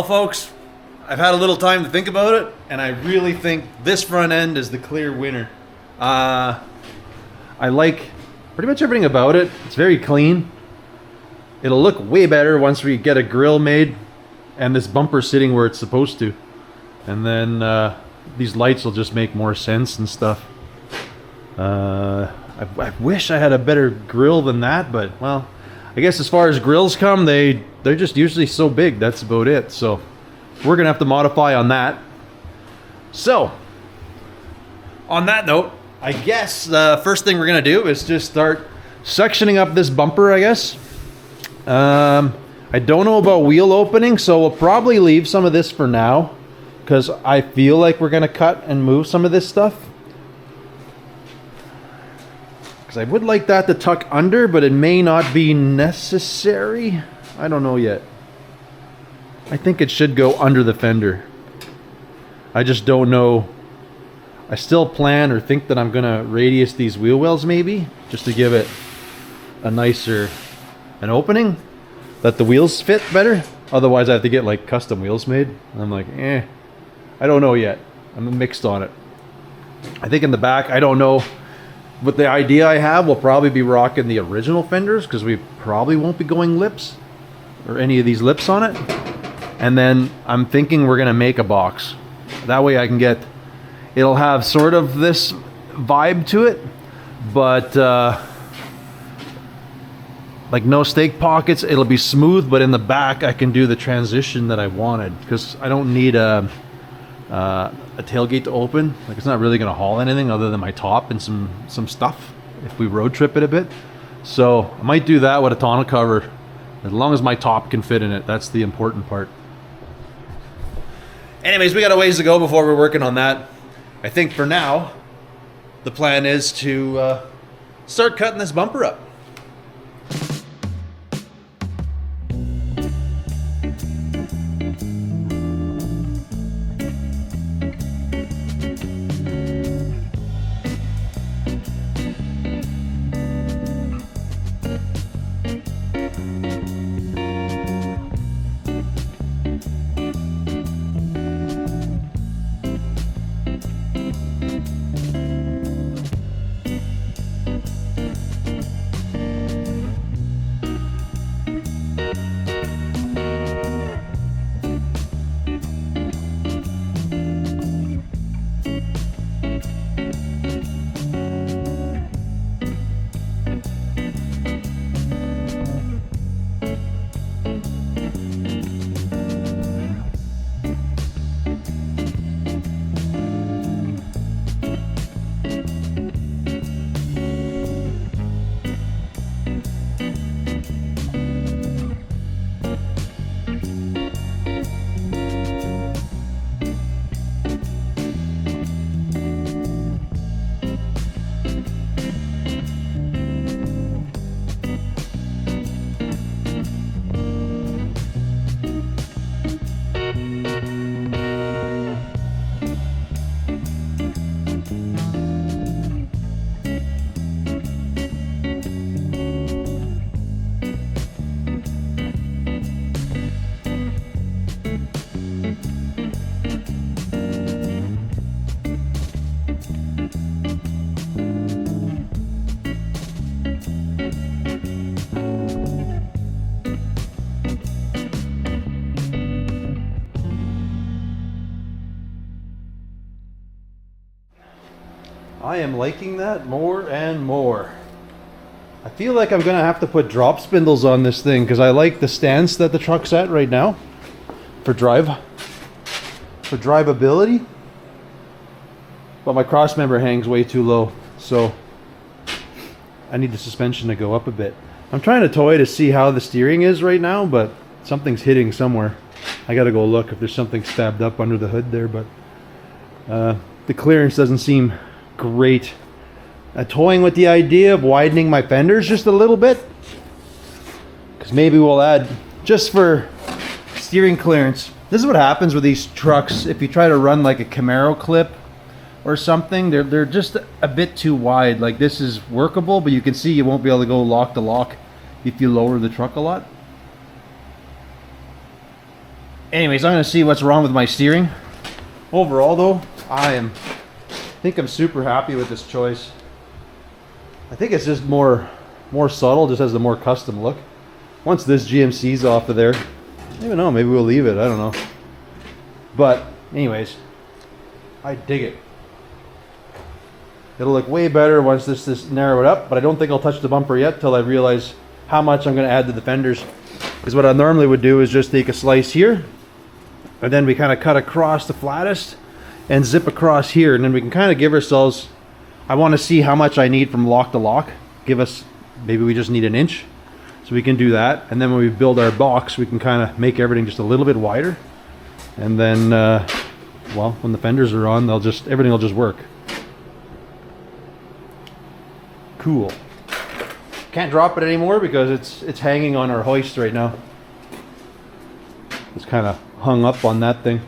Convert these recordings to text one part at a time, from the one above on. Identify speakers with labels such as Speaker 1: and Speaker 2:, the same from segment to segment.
Speaker 1: Well, folks, I've had a little time to think about it, and I really think this front end is the clear winner. I like pretty much everything about it. It's very clean. It'll look way better once we get a grill made and this bumper sitting where it's supposed to. And then these lights will just make more sense and stuff. I wish I had a better grill than that, but well, I guess as far as grills come, they're just usually so big. That's about it. So we're gonna have to modify on that. So on that note, I guess the first thing we're gonna do is just start sectioning up this bumper, I guess. I don't know about wheel opening, so we'll probably leave some of this for now because I feel like we're gonna cut and move some of this stuff. Because I would like that to tuck under, but it may not be necessary. I don't know yet. I think it should go under the fender. I just don't know. I still plan or think that I'm gonna radius these wheel wells maybe, just to give it a nicer an opening, that the wheels fit better. Otherwise I have to get like custom wheels made. And I'm like, I don't know yet. I'm mixed on it. I think in the back, I don't know. But the idea I have will probably be rocking the original fenders because we probably won't be going lips or any of these lips on it. And then I'm thinking we're gonna make a box. That way I can get, it'll have sort of this vibe to it, but like no stake pockets. It'll be smooth, but in the back I can do the transition that I wanted because I don't need a tailgate to open. Like it's not really going to haul anything other than my top and some stuff if we road trip it a bit. So I might do that with a tonneau cover as long as my top can fit in it. That's the important part. Anyways, we got a ways to go before we're working on that. I think for now the plan is to start cutting this bumper up. I am liking that more and more. I feel like I'm gonna have to put drop spindles on this thing because I like the stance that the truck's at right now for drivability. But my cross member hangs way too low, so I need the suspension to go up a bit. I'm trying to toy to see how the steering is right now, but something's hitting somewhere. I gotta go look if there's something stabbed up under the hood there, but the clearance doesn't seem great. Toying with the idea of widening my fenders just a little bit, because maybe we'll add just for steering clearance. This is what happens with these trucks if you try to run like a Camaro clip or something. They're just a bit too wide. Like this is workable, but you can see you won't be able to go lock to lock if you lower the truck a lot. Anyways, I'm gonna see what's wrong with my steering. Overall though, I think I'm super happy with this choice. I think it's just more subtle, just has a more custom look. Once this GMC's off of there, I don't know, maybe we'll leave it, I don't know. But anyways, I dig it. It'll look way better once this narrow it up, but I don't think I'll touch the bumper yet till I realize how much I'm gonna add to the fenders. Because what I normally would do is just take a slice here, and then we kind of cut across the flattest and zip across here, and then we can kind of give ourselves, I want to see how much I need from lock to lock. Give us, maybe we just need an inch, so we can do that. And then when we build our box, we can kind of make everything just a little bit wider, and then well, when the fenders are on, everything will just work. Cool. Can't drop it anymore because it's hanging on our hoist right now. It's kind of hung up on that thing.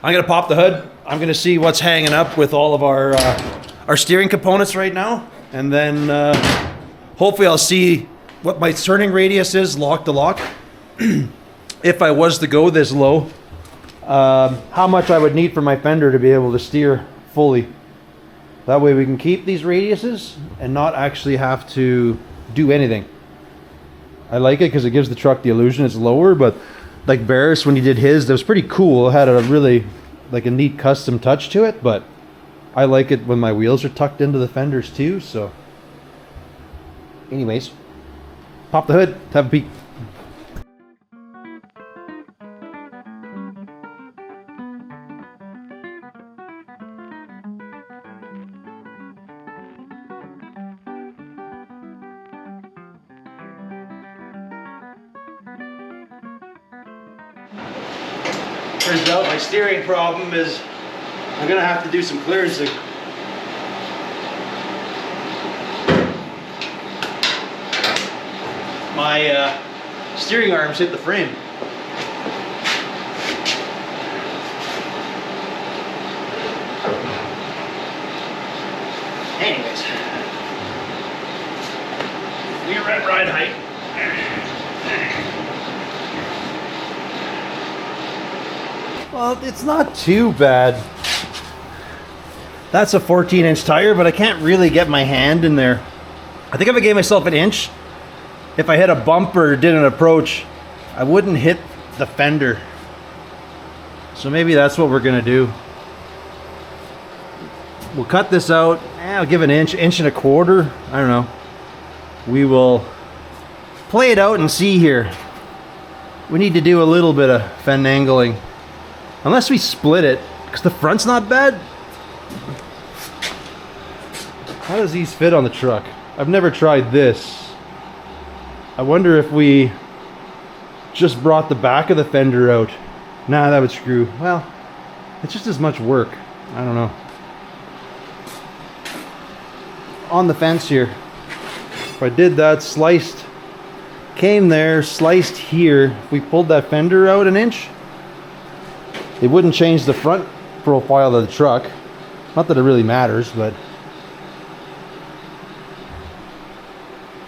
Speaker 1: I'm gonna pop the hood. I'm gonna see what's hanging up with all of our steering components right now, and then hopefully I'll see what my turning radius is, lock to lock. If I was to go this low, how much I would need for my fender to be able to steer fully. That way we can keep these radiuses and not actually have to do anything. I like it because it gives the truck the illusion it's lower, but like Barris, when he did his, that was pretty cool. It had a really, like a neat custom touch to it, but I like it when my wheels are tucked into the fenders too, so. Anyways, pop the hood, have a peek. Turns out my steering problem is I'm gonna have to do some clearancing. My steering arms hit the frame. Anyways, we're at ride height. Well, it's not too bad. That's a 14-inch tire, but I can't really get my hand in there. I think if I gave myself an inch, if I hit a bump or did an approach, I wouldn't hit the fender. So maybe that's what we're gonna do. We'll cut this out. I'll give an inch and a quarter. I don't know. We will play it out and see here. We need to do a little bit of fend angling. Unless we split it, because the front's not bad. How does these fit on the truck? I've never tried this. I wonder if we just brought the back of the fender out. Nah, that would screw. Well, it's just as much work. I don't know. On the fence here. If I did that, sliced, came there, sliced here. If we pulled that fender out an inch, it wouldn't change the front profile of the truck. Not that it really matters, but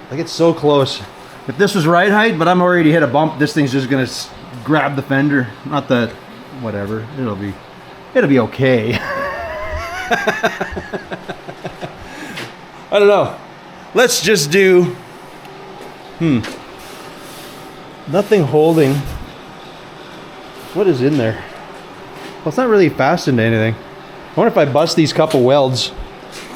Speaker 1: like it's so close. If this was ride height, but I'm already hit a bump, this thing's just gonna grab the fender. Not that, whatever. It'll be okay. I don't know. Let's just do. Nothing holding. What is in there? Well, it's not really fastened to anything. I wonder if I bust these couple welds,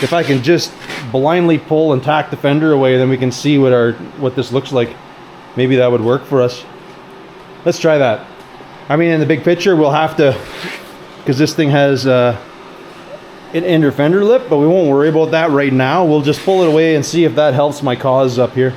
Speaker 1: if I can just blindly pull and tack the fender away, then we can see what this looks like. Maybe that would work for us. Let's try that. I mean, in the big picture, we'll have to, because this thing has an inner fender lip, but we won't worry about that right now. We'll just pull it away and see if that helps my cause up here.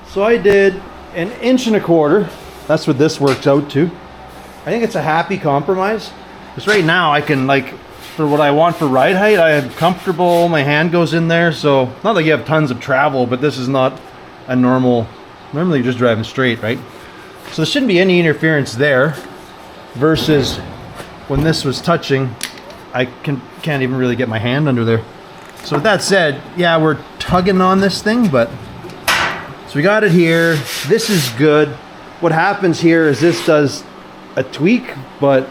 Speaker 1: So I did an inch and a quarter. That's what this works out to. I think it's a happy compromise. Because right now I can like for what I want for ride height. I am comfortable, my hand goes in there, so not like you have tons of travel, but this is not a normally you're just driving straight, right? So there shouldn't be any interference there, versus when this was touching, I can't even really get my hand under there. So with that said, yeah, we're tugging on this thing, but so we got it here. This is good. What happens here is this does a tweak, but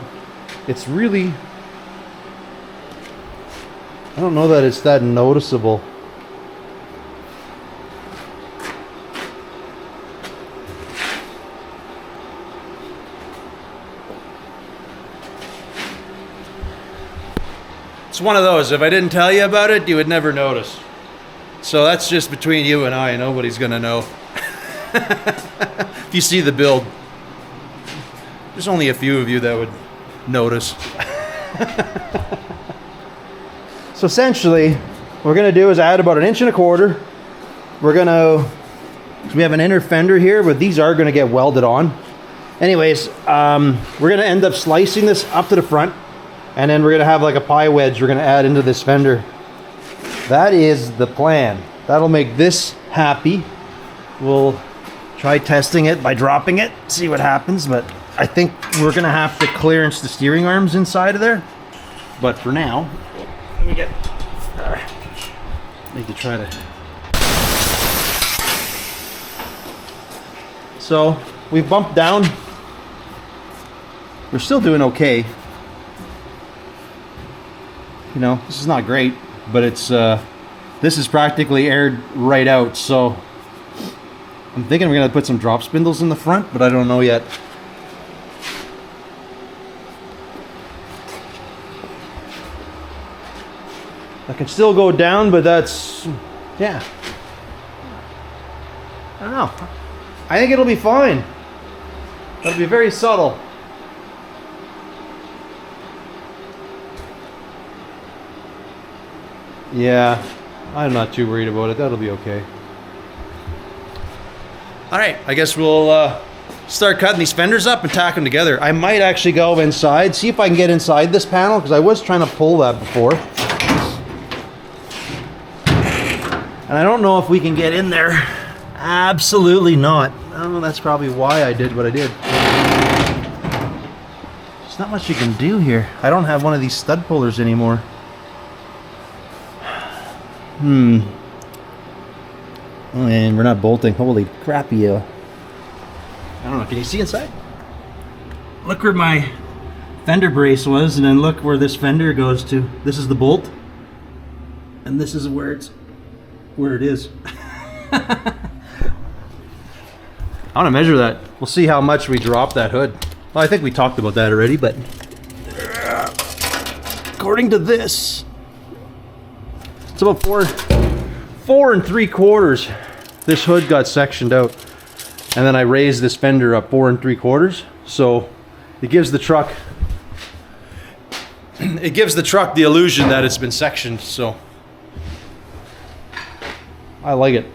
Speaker 1: it's really, I don't know that it's that noticeable. It's one of those, if I didn't tell you about it, you would never notice. So that's just between you and I, nobody's gonna know. If you see the build, there's only a few of you that would notice. So essentially, what we're gonna do is add about 1.25 inches. We have an inner fender here, but these are gonna get welded on. Anyways, we're gonna end up slicing this up to the front, and then we're gonna have like a pie wedge we're gonna add into this fender. That is the plan. That'll make this happy. We'll try testing it by dropping it, see what happens, but I think we're gonna have to clearance the steering arms inside of there. But for now, let me get, need to try to. So we've bumped down. We're still doing okay. You know, this is not great, but it's, this is practically aired right out, so I'm thinking we're gonna put some drop spindles in the front, but I don't know yet. I can still go down, but that's, yeah. I don't know. I think it'll be fine. It'll be very subtle. Yeah, I'm not too worried about it. That'll be okay. All right, I guess we'll start cutting these fenders up and tack them together. I might actually go inside, see if I can get inside this panel, because I was trying to pull that before. And I don't know if we can get in there. Absolutely not. Oh, that's probably why I did what I did. There's not much you can do here. I don't have one of these stud pullers anymore. Oh, and we're not bolting. Holy crappy. I don't know. Can you see inside? Look where my fender brace was, and then look where this fender goes to. This is the bolt, and this is where it is. I want to measure that. We'll see how much we drop that hood. Well, I think we talked about that already, but according to this, it's about 4 3/4. This hood got sectioned out, and then I raised this fender up 4 3/4. So it gives the truck the illusion that it's been sectioned. So I like it.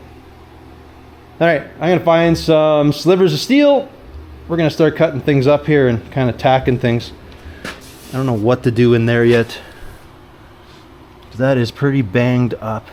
Speaker 1: All right, I'm gonna find some slivers of steel. We're gonna start cutting things up here and kind of tacking things. I don't know what to do in there yet. That is pretty banged up.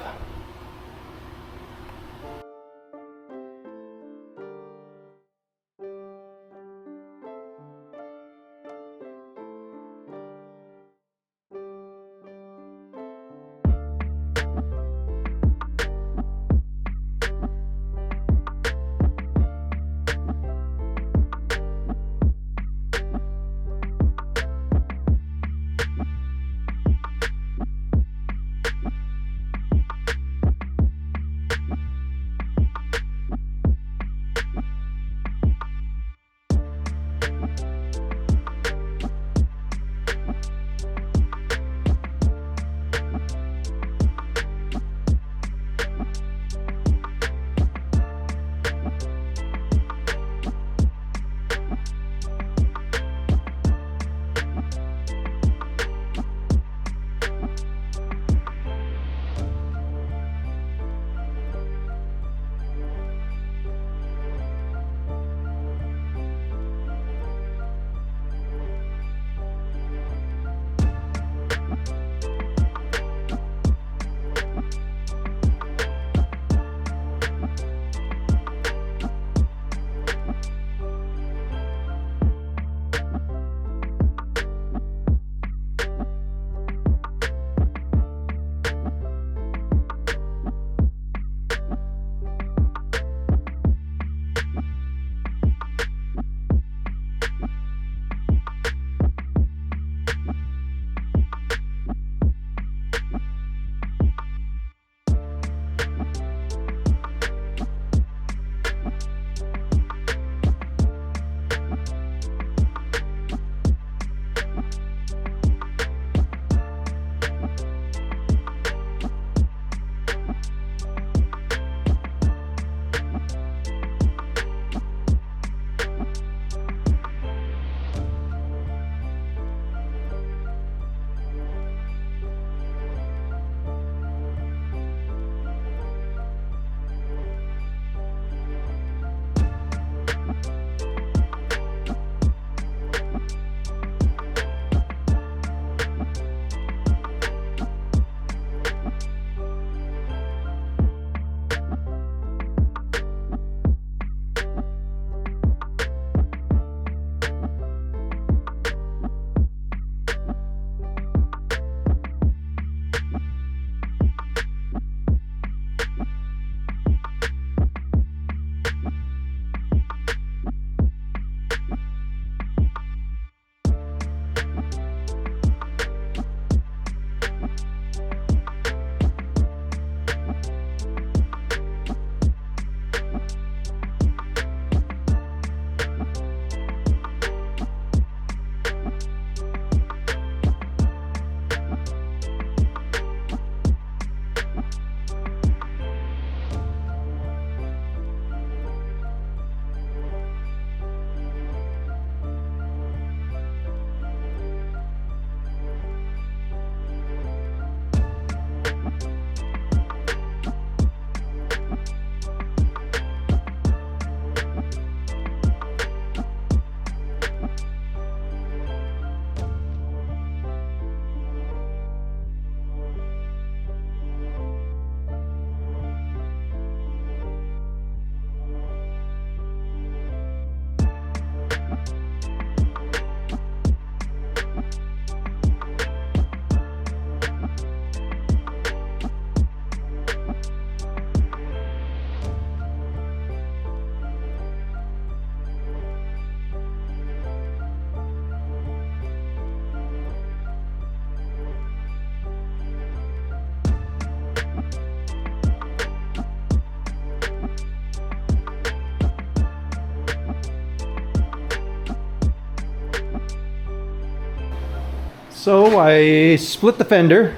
Speaker 1: So I split the fender.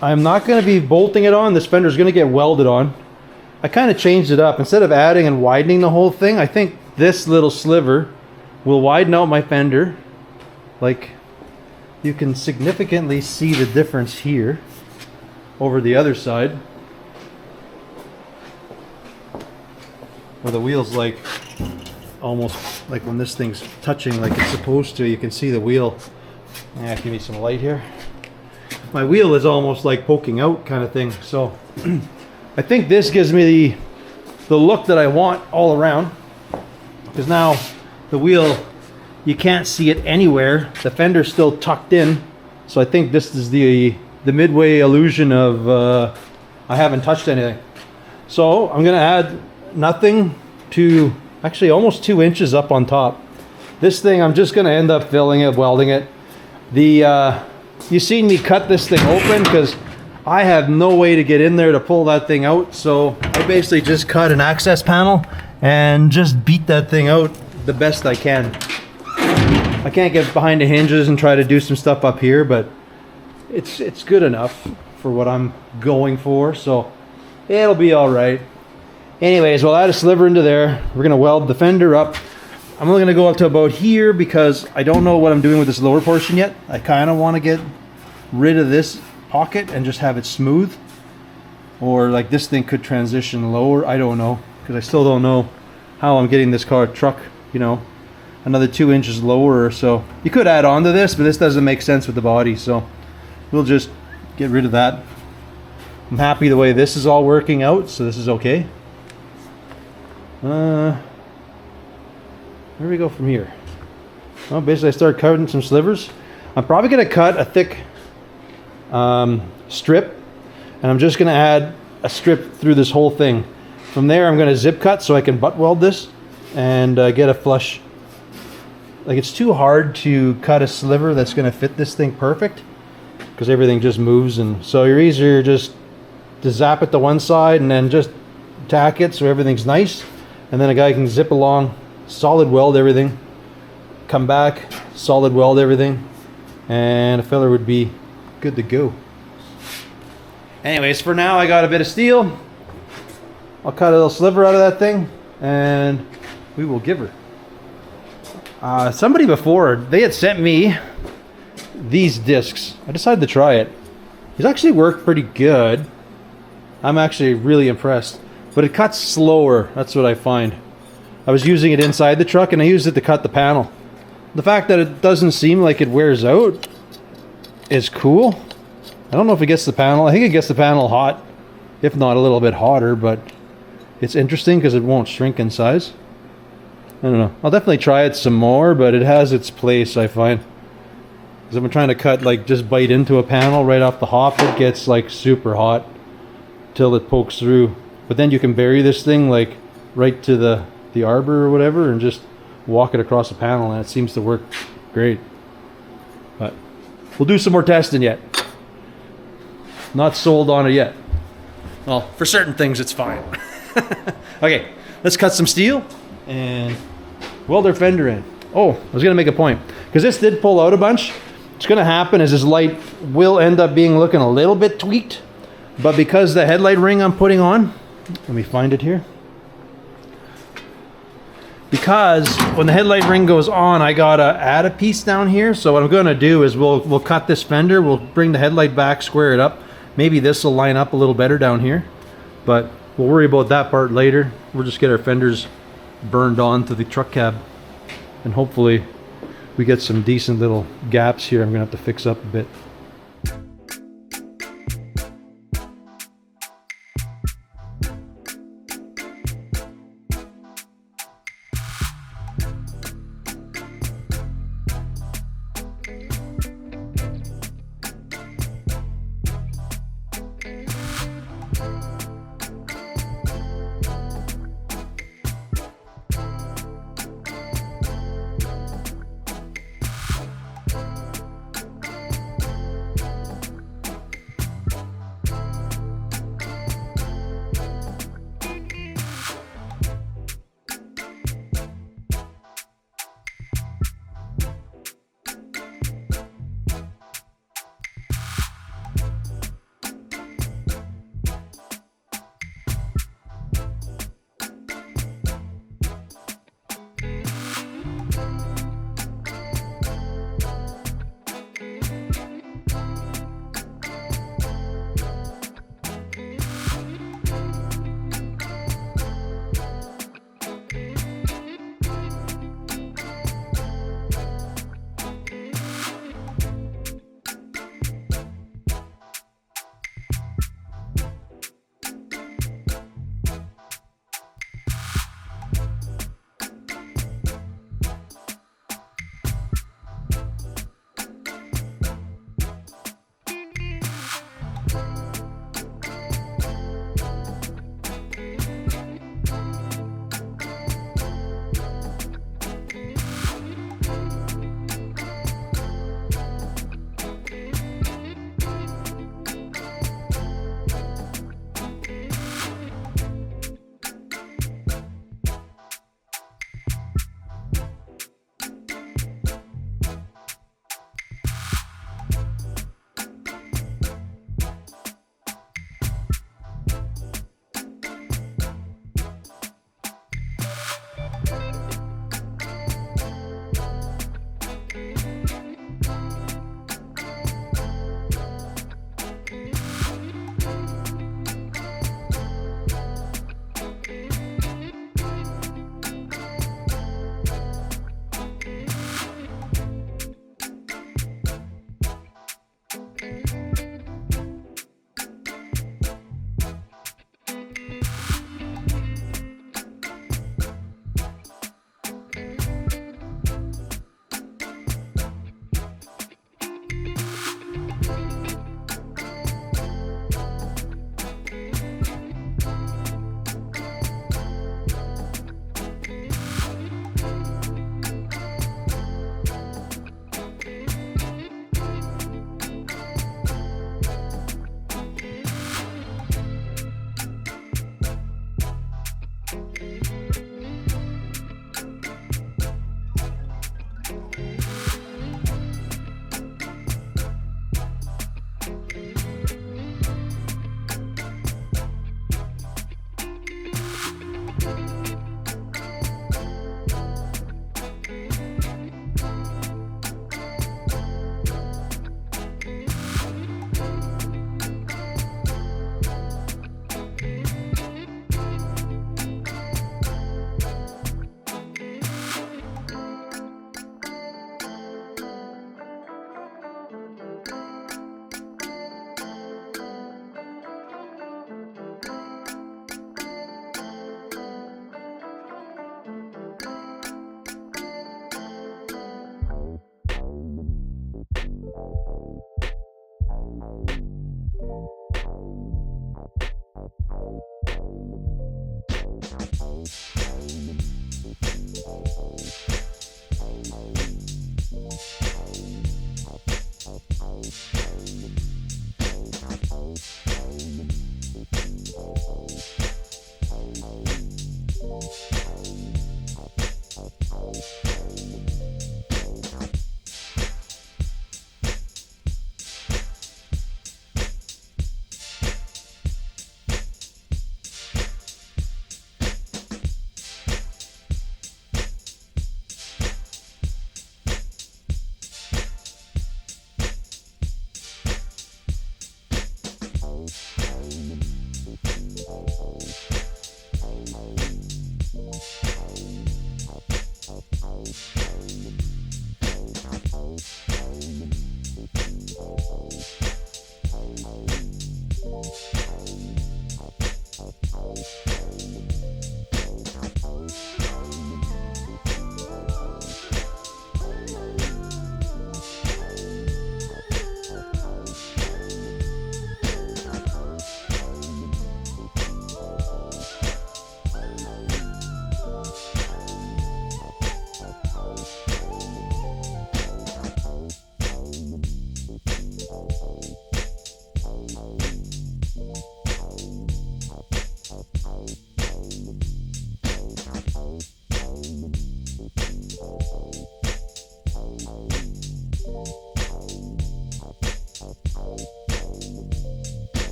Speaker 1: I'm not going to be bolting it on. This fender is going to get welded on. I kind of changed it up. Instead of adding and widening the whole thing, I think this little sliver will widen out my fender. Like, you can significantly see the difference here over the other side, where the wheel's like almost like when this thing's touching like it's supposed to. You can see the wheel. Give me some light here. My wheel is almost like poking out kind of thing. So I think this gives me the look that I want all around, because now the wheel, you can't see it anywhere. The fender's still tucked in. So I think this is the midway illusion of I haven't touched anything. So I'm gonna add nothing to, actually almost 2 inches up on top. This thing, I'm just gonna end up filling it, welding it. You seen me cut this thing open because I have no way to get in there to pull that thing out. So I basically just cut an access panel and just beat that thing out the best I can. I can't get behind the hinges and try to do some stuff up here, but it's good enough for what I'm going for. So it'll be all right. Anyways, we'll add a sliver into there. We're gonna weld the fender up. I'm only gonna go up to about here because I don't know what I'm doing with this lower portion yet. I kind of want to get rid of this pocket and just have it smooth. Or like this thing could transition lower. I don't know, because I still don't know how I'm getting this truck, you know, another 2 inches lower or so. You could add on to this, but this doesn't make sense with the body. So we'll just get rid of that. I'm happy the way this is all working out, so this is okay. Where do we go from here? Well, basically I start cutting some slivers. I'm probably going to cut a thick strip, and I'm just going to add a strip through this whole thing. From there I'm going to zip cut so I can butt weld this and get a flush. Like, it's too hard to cut a sliver that's going to fit this thing perfect because everything just moves, and so you're easier just to zap it to one side and then just tack it so everything's nice, and then a guy can zip along, solid weld everything, come back, solid weld everything, and a filler would be good to go. Anyways, for now I got a bit of steel. I'll cut a little sliver out of that thing and we will give her. Somebody before, they had sent me these discs. I decided to try it. These actually work pretty good. I'm actually really impressed, but it cuts slower. That's what I find. I was using it inside the truck and I used it to cut the panel. The fact that it doesn't seem like it wears out is cool. I don't know if it gets the panel. I think it gets the panel hot, if not a little bit hotter, but it's interesting because it won't shrink in size. I don't know. I'll definitely try it some more, but it has its place, I find. Because if I'm trying to cut, like, just bite into a panel right off the hop, it gets like super hot till it pokes through. But then you can bury this thing like right to the arbor or whatever and just walk it across the panel, and it seems to work great. But we'll do some more testing yet. Not sold on it yet. Well, for certain things it's fine. Okay, let's cut some steel and weld our fender in. Oh, I was gonna make a point, because this did pull out a bunch. What's gonna happen is this light will end up being looking a little bit tweaked, but because the headlight ring I'm putting on, let me find it here. Because when the headlight ring goes on, I gotta add a piece down here. So what I'm gonna do is we'll cut this fender, we'll bring the headlight back, square it up. Maybe this will line up a little better down here, but we'll worry about that part later. We'll just get our fenders burned on to the truck cab, and hopefully we get some decent little gaps here I'm gonna have to fix up a bit.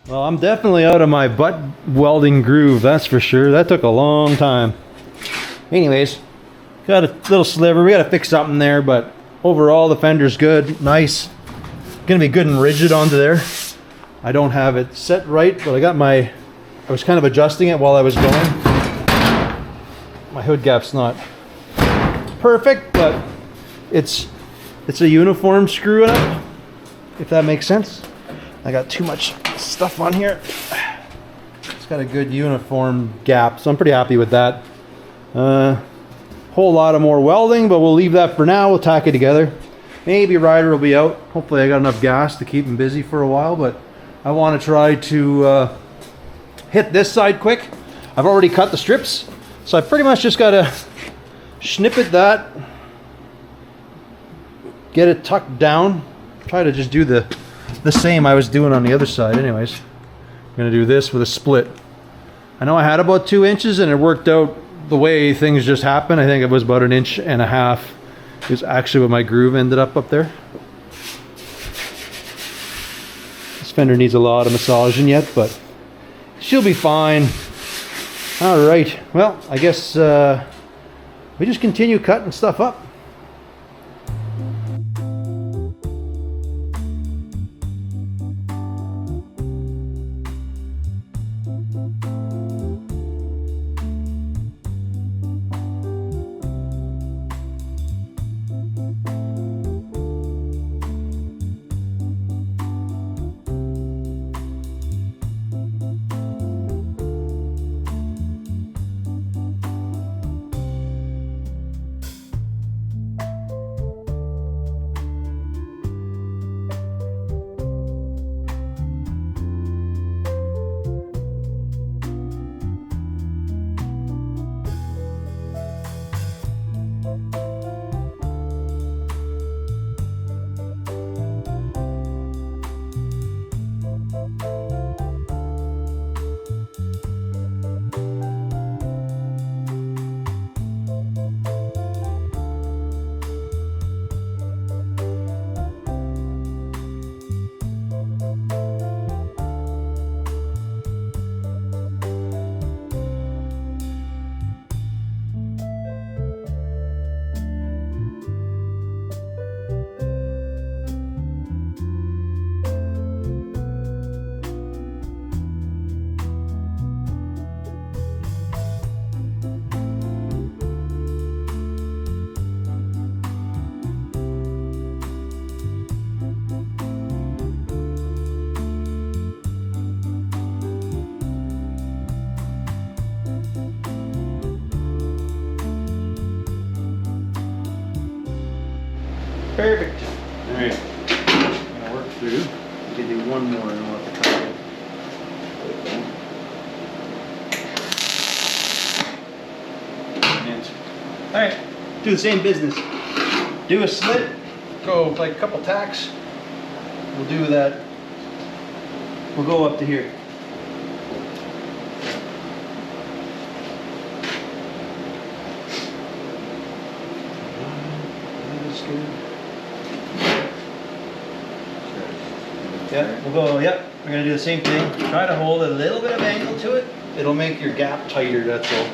Speaker 1: Well, I'm definitely out of my butt welding groove, that's for sure. That took a long time. Anyways, got a little sliver. We got to fix something there, but overall the fender's good, nice. Gonna be good and rigid onto there. I don't have it set right, but I was kind of adjusting it while I was going. My hood gap's not perfect, but it's a uniform screw up, if that makes sense. I got too much stuff on here. It's got a good uniform gap, so I'm pretty happy with that. Whole lot of more welding, but we'll leave that for now. We'll tack it together. Maybe Ryder will be out. Hopefully I got enough gas to keep him busy for a while, but I want to try to hit this side quick. I've already cut the strips, so I pretty much just got to snippet that, get it tucked down, try to just do the same I was doing on the other side. Anyways, I'm gonna do this with a split. I know I had about 2 inches and it worked out the way things just happened. I think it was about 1.5 inches is actually what my groove ended up there. This fender needs a lot of massaging yet, but she'll be fine. All right, well, I guess we just continue cutting stuff up. Perfect. All right. I'm gonna work through. We can do one more and we'll have to cut it. And Alright, do the same business. Do a slit, go like a couple tacks. We'll do that. We'll go up to here. That's good. Yeah, we'll go, yep. We're gonna do the same thing. Try to hold a little bit of angle to it. It'll make your gap tighter, that's all.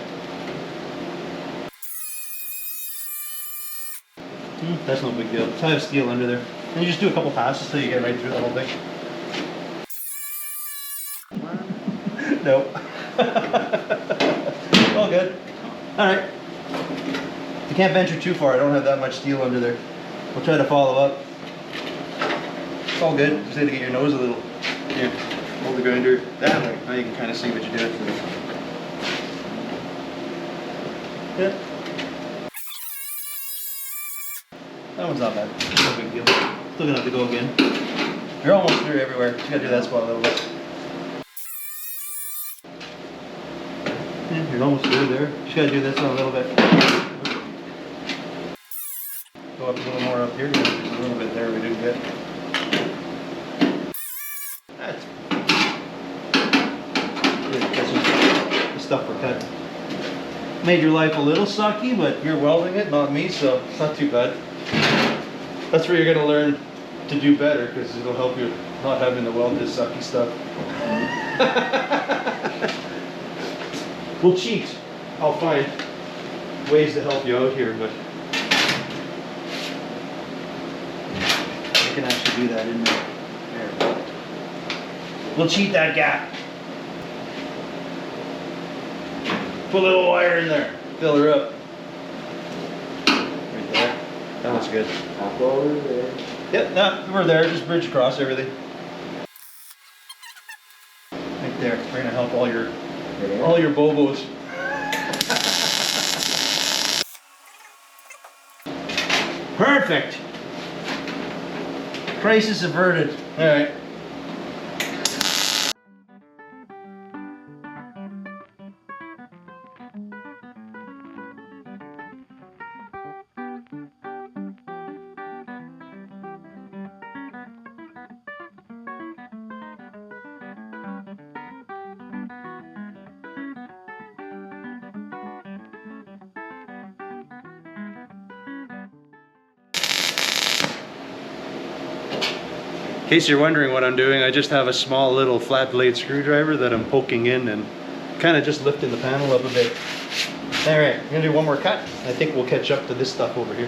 Speaker 1: That's no big deal. I have steel under there. And you just do a couple passes till you get right through the whole thing. Nope. All good. Alright. You can't venture too far. I don't have that much steel under there. We'll try to follow up. It's all good. Just need to get your nose a little. Here. Hold the grinder that way. Now you can kind of see what you're doing. Yeah. That one's not bad. No big deal. Still gonna have to go again. You're almost through everywhere. Just gotta do that spot a little bit. Yeah, you're almost through there. Just gotta do this one a little bit. Go up a little more up here. Just a little bit there we do good. That's the stuff we're cutting. Made your life a little sucky, but you're welding it, not me, so it's not too bad. That's where you're going to learn to do better, because it'll help you not having to weld this sucky stuff. We'll cheat. I'll find ways to help you out here, but I can actually do that in there. We'll cheat that gap. Put a little wire in there. Fill her up. Right there. That looks good.
Speaker 2: Over there.
Speaker 1: Yep, no, we're there. Just bridge across everything. Right there. We're gonna help all your bobos. Perfect. Crisis averted. All right. In case you're wondering what I'm doing, I just have a small little flat blade screwdriver that I'm poking in and kind of just lifting the panel up a bit. Alright, I'm going to do one more cut. I think we'll catch up to this stuff over here.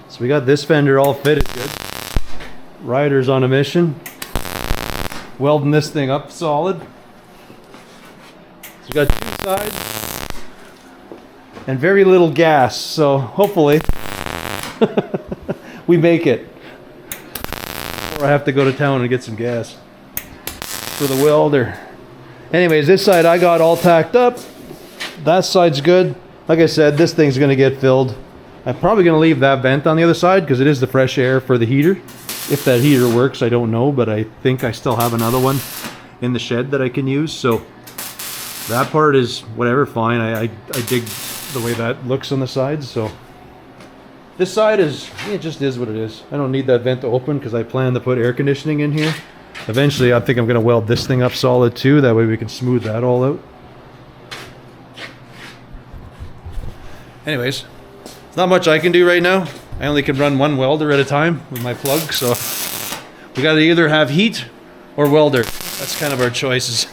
Speaker 1: So we got this fender all fitted good. Ryder's on a mission. Welding this thing up solid. So we got two sides and very little gas, so hopefully we make it. Or I have to go to town and get some gas for the welder. Anyways, this side I got all tacked up. That side's good. Like I said, this thing's gonna get filled. I'm probably going to leave that vent on the other side because it is the fresh air for the heater. If that heater works, I don't know, but I think I still have another one in the shed that I can use. So that part is whatever, fine. I dig the way that looks on the sides. So this side is, it just is what it is. I don't need that vent to open because I plan to put air conditioning in here. Eventually I think I'm going to weld this thing up solid too, that way we can smooth that all out. Anyways, there's not much I can do right now. I only can run one welder at a time with my plug, so we got to either have heat or welder. That's kind of our choices.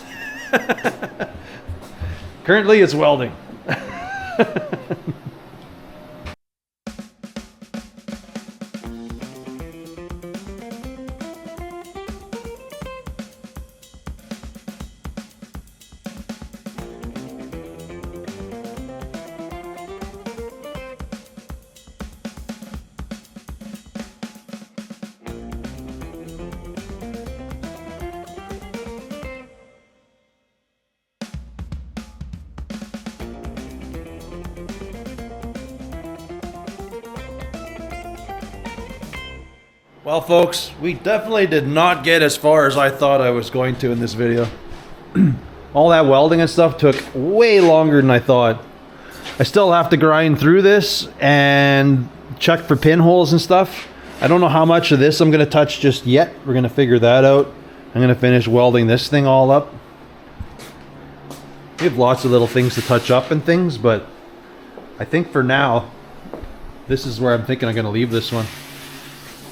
Speaker 1: Currently it's welding. Well, folks, we definitely did not get as far as I thought I was going to in this video. All that welding and stuff took way longer than I thought. I still have to grind through this and check for pinholes and stuff. I don't know how much of this I'm going to touch just yet. We're going to figure that out. I'm going to finish welding this thing all up. We have lots of little things to touch up and things, but I think for now, this is where I'm thinking I'm going to leave this one.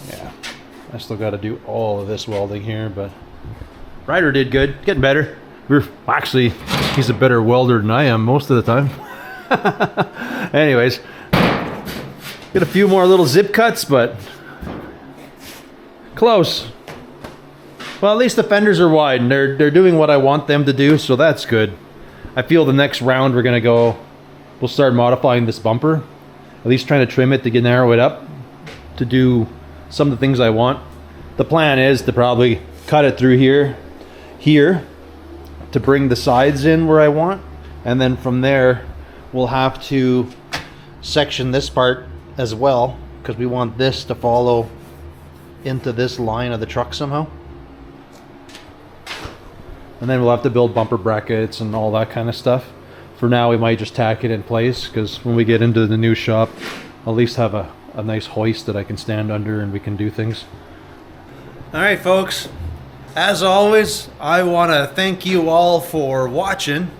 Speaker 1: Yeah, I still got to do all of this welding here, but Ryder did good, getting better. Actually, he's a better welder than I am most of the time. Anyways, get a few more little zip cuts, but close. Well, at least the fenders are wide, and they're doing what I want them to do, so that's good. I feel the next round we're gonna go, we'll start modifying this bumper, at least trying to trim it to narrow it up to do some of the things I want. The plan is to probably cut it through here to bring the sides in where I want, and then from there we'll have to section this part as well because we want this to follow into this line of the truck somehow. And then we'll have to build bumper brackets and all that kind of stuff. For now we might just tack it in place because when we get into the new shop I'll at least have a nice hoist that I can stand under and we can do things. Alright folks, as always I want to thank you all for watching,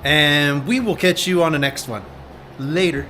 Speaker 1: and we will catch you on the next one. Later.